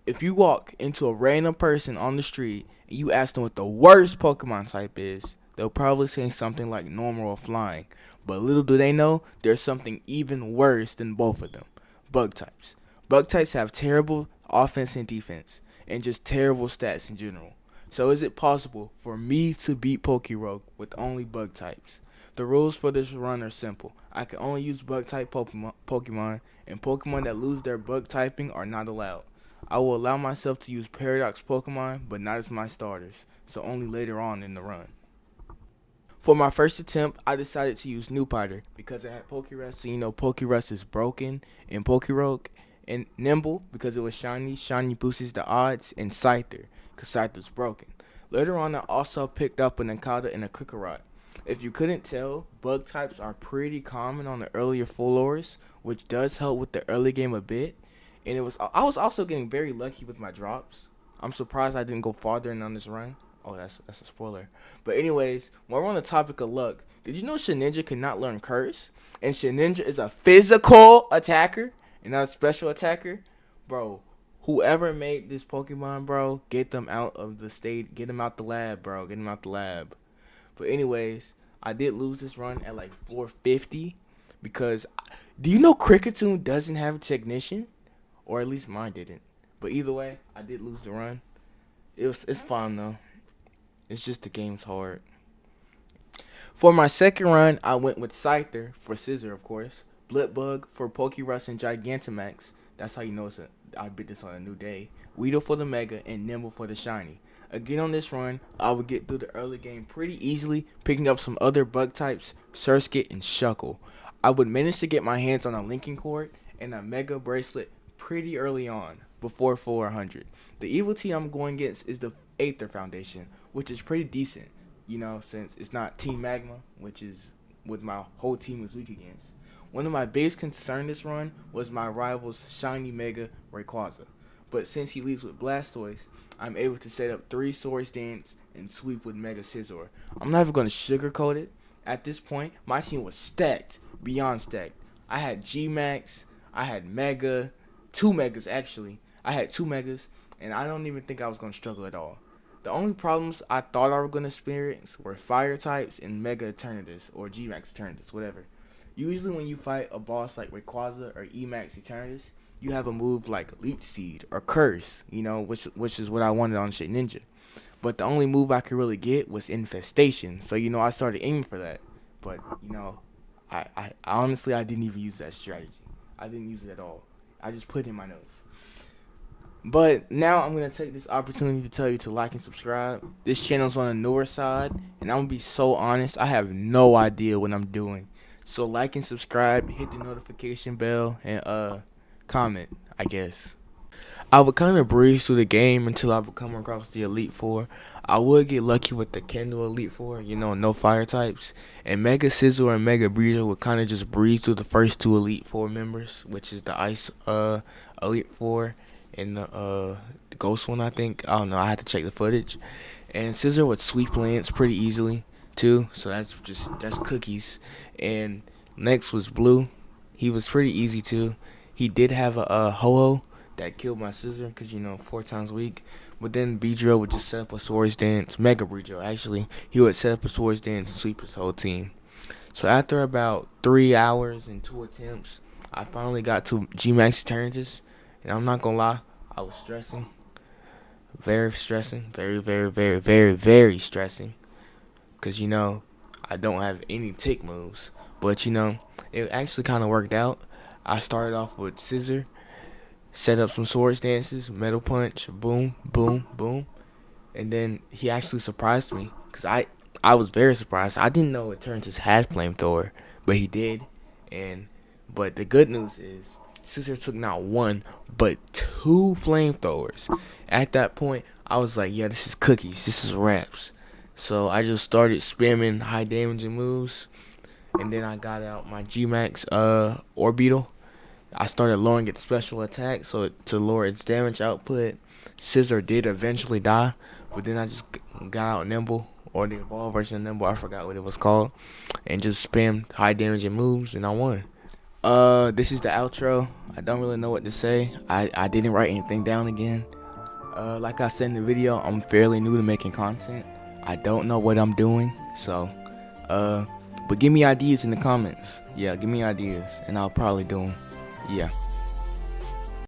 If you walk into a random person on the street and you ask them what the worst Pokemon type is, they'll probably say something like normal or flying. But little do they know, there's something even worse than both of them: bug types. Bug types have terrible offense and defense, and just terrible stats in general. So is it possible for me to beat Pokerogue with only bug types? The rules for this run are simple. I can only use bug type Pokemon, and Pokemon that lose their bug typing are not allowed. I will allow myself to use Paradox Pokemon, but not as my starters, so only later on in the run. For my first attempt, I decided to use Newpider because it had Pokerest, so you know Pokerest is broken, and Pokerogue, and Nimble because it was shiny. Shiny boosts the odds, and Scyther because Scyther's broken. Later on, I also picked up an Encada and a Kakarot. If you couldn't tell, bug types are pretty common on the earlier floors, which does help with the early game a bit. And I was also getting very lucky with my drops. I'm surprised I didn't go farther in on this run. Oh, that's a spoiler. But anyways, while we're on the topic of luck, did you know Shedinja cannot learn Curse? And Shedinja is a physical attacker and not a special attacker? Bro, whoever made this Pokemon, bro, get them out of the state. Get them out the lab, bro. Get them out the lab. But anyways, I did lose this run at like 450 because do you know Cricketune doesn't have a technician? Or at least mine didn't. But either way, I did lose the run. It's fine though. It's just the game's hard. For my second run, I went with Scyther for Scissor, of course. Blipbug for Pokerust and Gigantamax. That's how you know I bit this on a new day. Weedle for the Mega and Nimble for the Shiny. Again on this run, I would get through the early game pretty easily, picking up some other bug types, Surskit and Shuckle. I would manage to get my hands on a Linking Cord and a Mega Bracelet pretty early on, before 400. The evil team I'm going against is the Aether Foundation, which is pretty decent, you know, since it's not Team Magma, which is what my whole team was weak against. One of my biggest concerns this run was my rival's Shiny Mega Rayquaza, but since he leads with Blastoise, I'm able to set up 3 Swords Dance and sweep with Mega Scizor. I'm not even going to sugarcoat it. At this point, my team was stacked, beyond stacked. I had G-Max, I had Mega, 2 Megas actually. I had 2 Megas, and I don't even think I was going to struggle at all. The only problems I thought I was going to experience were Fire types and Mega Eternatus, or G-Max Eternatus, whatever. Usually when you fight a boss like Rayquaza or E-Max Eternatus, you have a move like Leech Seed or Curse, you know, which is what I wanted on Shedinja. But the only move I could really get was Infestation, so you know I started aiming for that. But you know, I honestly I didn't even use that strategy. I didn't use it at all. I just put it in my notes. But now I'm going to take this opportunity to tell you to like and subscribe. This channel's on the newer side, and I'm going to be so honest, I have no idea what I'm doing. So like and subscribe, hit the notification bell, and comment, I guess. I would kind of breeze through the game until I would come across the Elite Four. I would get lucky with the Kendall Elite Four, you know, no fire types. And Mega Scizor and Mega Breezer would kind of just breeze through the first 2 Elite Four members, which is the Ice Elite Four and the Ghost one, I think. I don't know, I had to check the footage. And Scizor would sweep Lance pretty easily, too. So that's cookies. And next was Blue. He was pretty easy, too. He did have a Ho-Oh that killed my Scissor because, you know, 4 times weak. But then Beedrill would just set up a Swords Dance. Mega Beedrill, actually. He would set up a Swords Dance and sweep his whole team. So after about 3 hours and 2 attempts, I finally got to G-Max Eternatus. And I'm not going to lie, I was stressing. Very stressing. Very, very, very, very, very stressing. Because, you know, I don't have any tick moves. But, you know, it actually kind of worked out. I started off with Scissor, set up some Swords Dances, Metal Punch, boom, boom, boom. And then he actually surprised me because I was very surprised. I didn't know Eternatus had Flamethrower, but he did. But the good news is Scissor took not 1, but 2 Flamethrowers. At that point, I was like, yeah, this is cookies. This is wraps. So I just started spamming high damaging moves. And then I got out my G-Max Orbeetle. I started lowering its special attack so to lower its damage output. Scissor did eventually die, but then I just got out Nimble, or the evolved version of Nimble, I forgot what it was called, and just spammed high damaging moves, and I won. This is the outro. I don't really know what to say. I didn't write anything down again. Like I said in the video, I'm fairly new to making content. I don't know what I'm doing, so but give me ideas in the comments. Yeah, give me ideas, and I'll probably do them. Yeah.